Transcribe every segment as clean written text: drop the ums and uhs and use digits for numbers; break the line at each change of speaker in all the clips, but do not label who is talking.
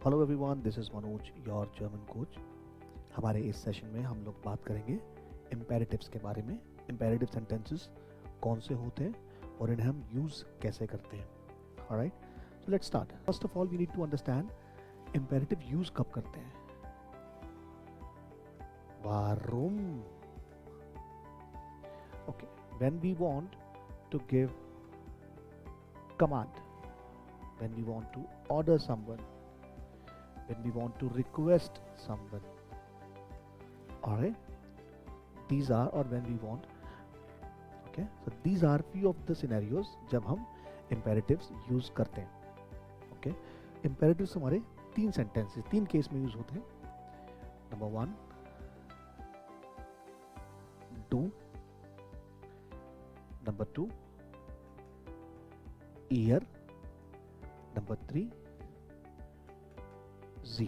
Hello everyone, this is Manoj, your German coach. हमारे इस session में हम लोग बात करेंगे इम्पेरेटिव्स के बारे में। इम्पेरेटिव सेंटेंसेस कौन से होते हैं और इन्हें हम यूज़ कैसे करते हैं। Alright, so let's start. First of all we need to understand imperative use कब करते हैं। वारुम, okay, when we want to give command, when we want to order someone, when we want to request someone. Alright, these are, or when we want, okay, so these are few of the scenarios जब हम imperatives use करते हैं. Okay, imperatives हमारे तीन sentences, तीन case में use होते हैं. Number 1 do, number 2 ear, number 3 Z.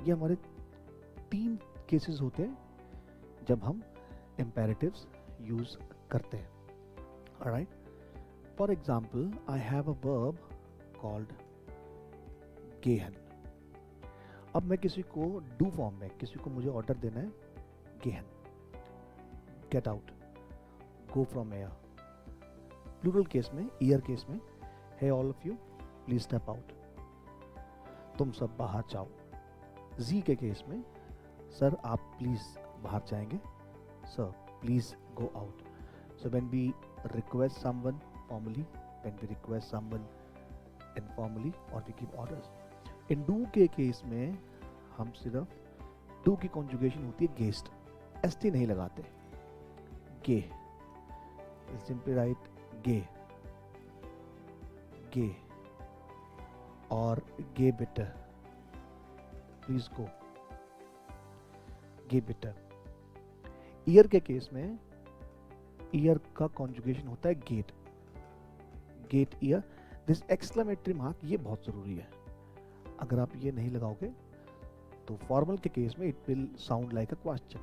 ये हमारे तीन केसेस होते हैं जब हम imperatives यूज करते हैं. Alright, for example, I have a verb called gehen. अब मैं किसी को do फॉर्म में, किसी को मुझे ऑर्डर देना है, gehen, get out, go from here. Plural case में, ईयर केस में, hey all of you, please step out, तुम सब बाहर जाओ. जी के केस में, सर आप प्लीज बाहर जाएंगे, sir please go out. So when we request someone formally, when we request someone informally, और वी गिव ऑर्डर्स. इन डू के केस में हम सिर्फ डू की कॉन्जुगेशन होती है गेस्ट, एसटी नहीं लगाते. गे, सिंपली राइट गे, गे, और गे बेटर, प्लीज गो, गे बेटर. ईयर के केस में ईयर का कॉन्जुगेशन होता है गेट, गेट ईयर. दिस एक्सक्लेमेटरी मार्क ये बहुत जरूरी है. अगर आप ये नहीं लगाओगे तो फॉर्मल के केस में it will sound like a question,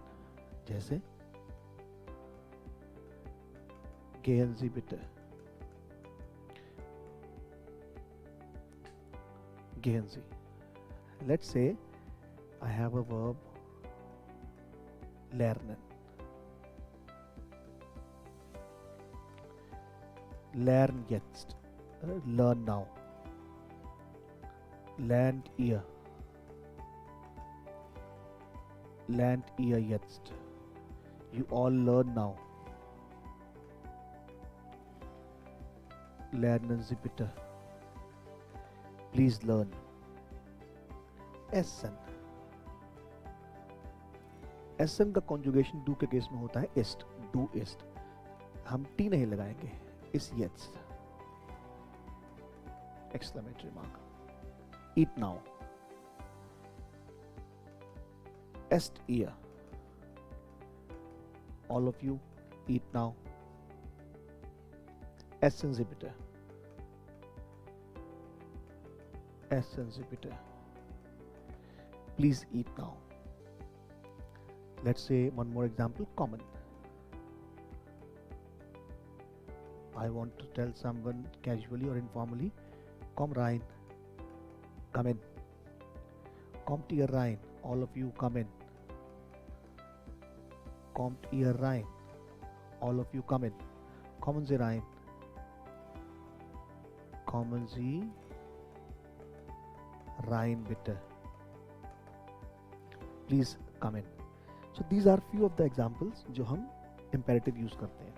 जैसे gehen Sie bitte, gehen Sie. Let's say I have a verb lernen, lern jetzt, learn now, lernt ihr, lernt ihr jetzt, you all learn now, lernen Sie bitte, please learn. एसन, एसन का conjugation डू के case में होता है इस्ट, डू इस्ट. हम टी नहीं लगाएंगे, इस येट्स, एक्सक्लेमेटरी मार्क. ईट नाउ, एस्ट ईयर, all of you eat now. Essen Sie bitte, essen Sie bitte, please eat now. Let's say one more example, common. I want to tell someone casually or informally, komm rein, come in, kommt ihr rein, all of you come in, kommt ihr rein, all of you come in, kommen Sie rein, kommen Sie rein bitte, please come in. So these are few of the examples जो हम imperative use करते हैं.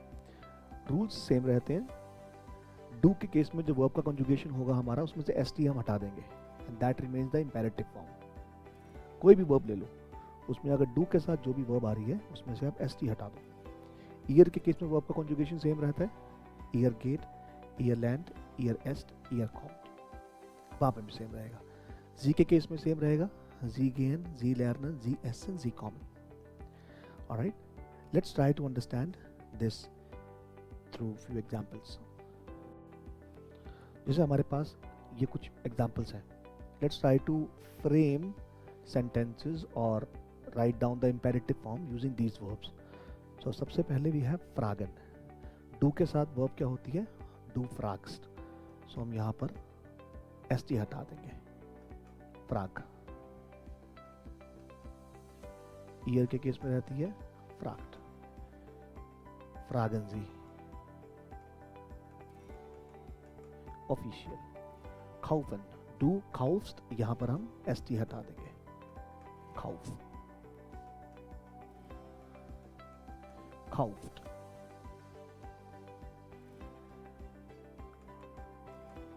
Rules same रहते हैं. Do के case में जो verb का कंजुगेशन होगा हमारा, उसमें से एस टी हम हटा देंगे, and that remains the imperative form. कोई भी वर्ब ले लो, उसमें अगर डू के साथ जो भी वर्ब आ रही है उसमें से आप एस टी हटा दो. ईयर के केस में वर्ब का कंजुगेशन सेम रहता है, ईयर गेट, ईयर लैंड, ईयर एस्ट, ईयर कॉम्ड, वहाँ पे भी सेम रहेगा. जी के केस में सेम रहेगा, जी गेन, जी लर्नर, जी एसन, जी कॉमन. Alright, let's try to understand this through few examples. जैसे हमारे पास ये कुछ एग्जांपल्स हैं. Let's try to frame sentences और write down the imperative form using these verbs. So सबसे पहले we have fragen. do के साथ verb क्या होती है? do fragst. So हम यहाँ पर st हटा देंगे. फ्राग, ईयर के केस में रहती है फ्राग्ड, फ्रागेंसी, ऑफिशियल। खाउफन, डू खाउफ्स्ट, यहां पर हम एस टी हटा देंगे, खाउफ, खाउफ्ड,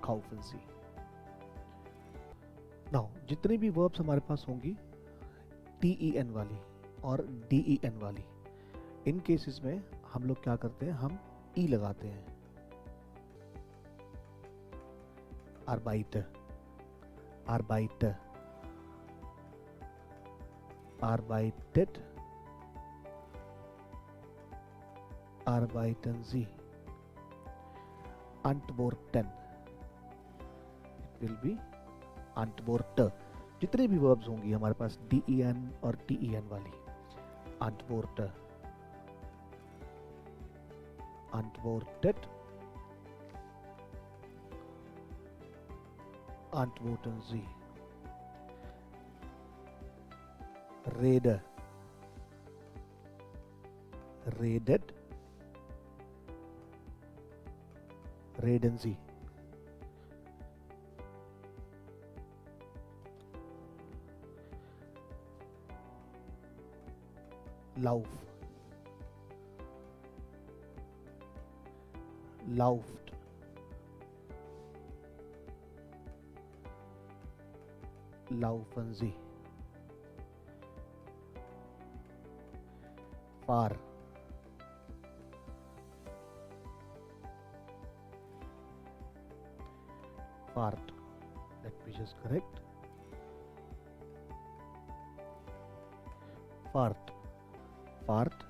खाउफेंसी। नाउ जितने भी वर्ब्स हमारे पास होंगी TEN वाली और DEN वाली, इन केसेस में हम लोग क्या करते हैं, हम ई लगाते हैं। Arbeiter, Arbeiter, arbeitet, arbeiten Sie, antworten, it will be antworte। जितने भी वर्ब्स होंगी हमारे पास DEN और TEN वाली, antworte, antwortet, antworten Sie, rede, redet, reden Sie, lauf, lauft, laufen Sie, fahr, fahrt, let me just correct, fahrt, fahrt,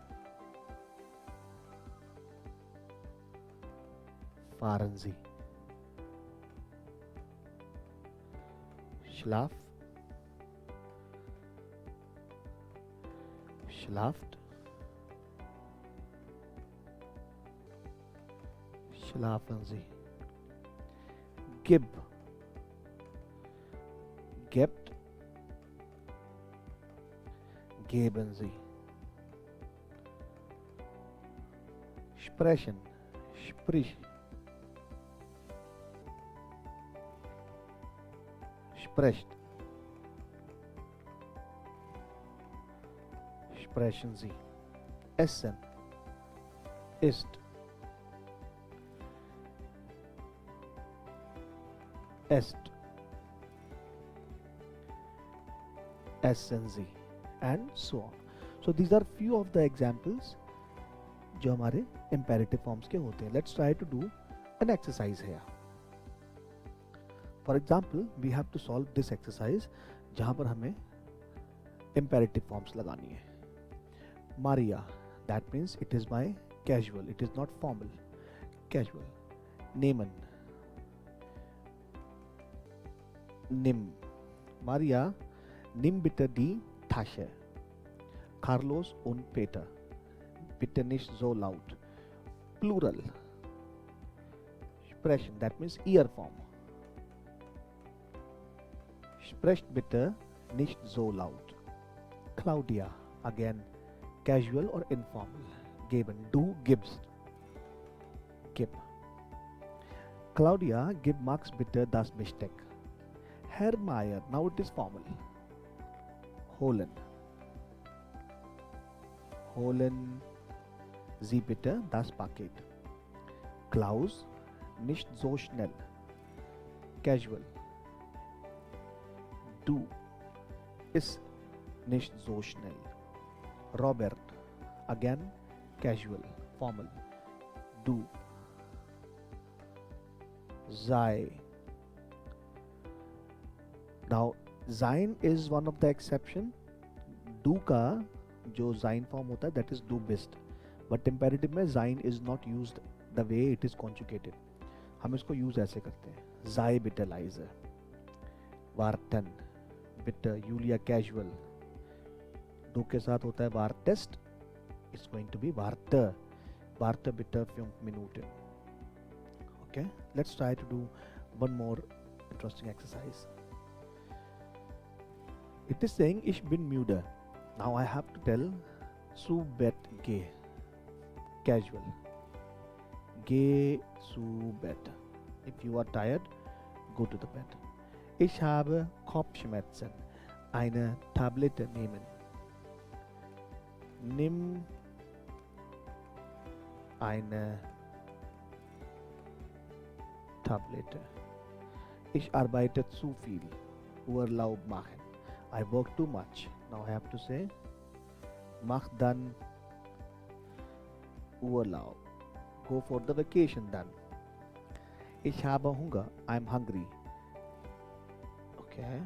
fahren Sie, schlaf, schlaft, schlafen Sie, gib, gebt, geben Sie, sprechen, sprich, sprecht, sprechen Sie, essen, isst, esst, essen Sie, and so on. So these are few of the examples जो हमारे imperative forms के होते हैं. Let's try to do an exercise here. For example, we have to solve this exercise जहाँ पर हमें imperative forms लगानी है. Maria, that means it is my casual, it is not formal. Casual. Nehmen, nimm. Maria, nimm bitte die Tasche. Carlos und Peter, bitte nicht so laut. Plural. Sprechen, that means ear form. Sprecht bitte nicht so laut. Claudia, again casual or informal. Geben, du gibst. Gib. Claudia, gib Max bitte das Besteck. Herr Mayer, now it is formal. Holen. Holen Sie bitte das Paket. Klaus, nicht so schnell. Casual. Du, ist nicht so schnell. Robert, again casual, formal. Du. Sei. Now, sein is one of the exception. Do का जो sein form होता है that is do best. But imperative में sein is not used the way it is conjugated. हम इसको use ऐसे करते हैं. Sei bitte leise. Warten. Bitte Julia casual. Do के साथ होता है wartest. It's going to be warte. Warte bitte 5 Minuten. Okay, let's try to do one more interesting exercise. It is saying ich bin müde. Now I have to tell zu Bett geh. Casual. Geh zu Bett. If you are tired, go to the bed. Ich habe Kopfschmerzen. Eine Tablette nehmen. Nimm eine Tablette. Ich arbeite zu viel. Urlaub machen. I work too much. Now I have to say, mach dann Urlaub. Go for the vacation dann. Ich habe Hunger. I'm hungry. Okay.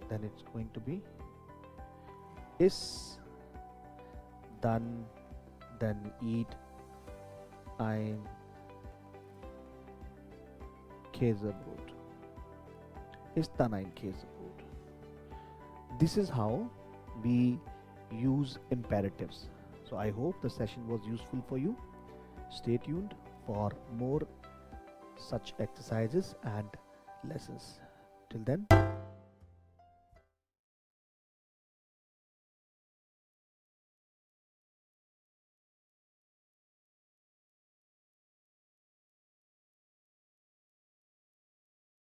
Then it's going to be is dann eat ein Käsebrot. Ist dann ein Käsebrot. This is how we use imperatives. So I hope the session was useful for you. Stay tuned for more such exercises and lessons. Till then.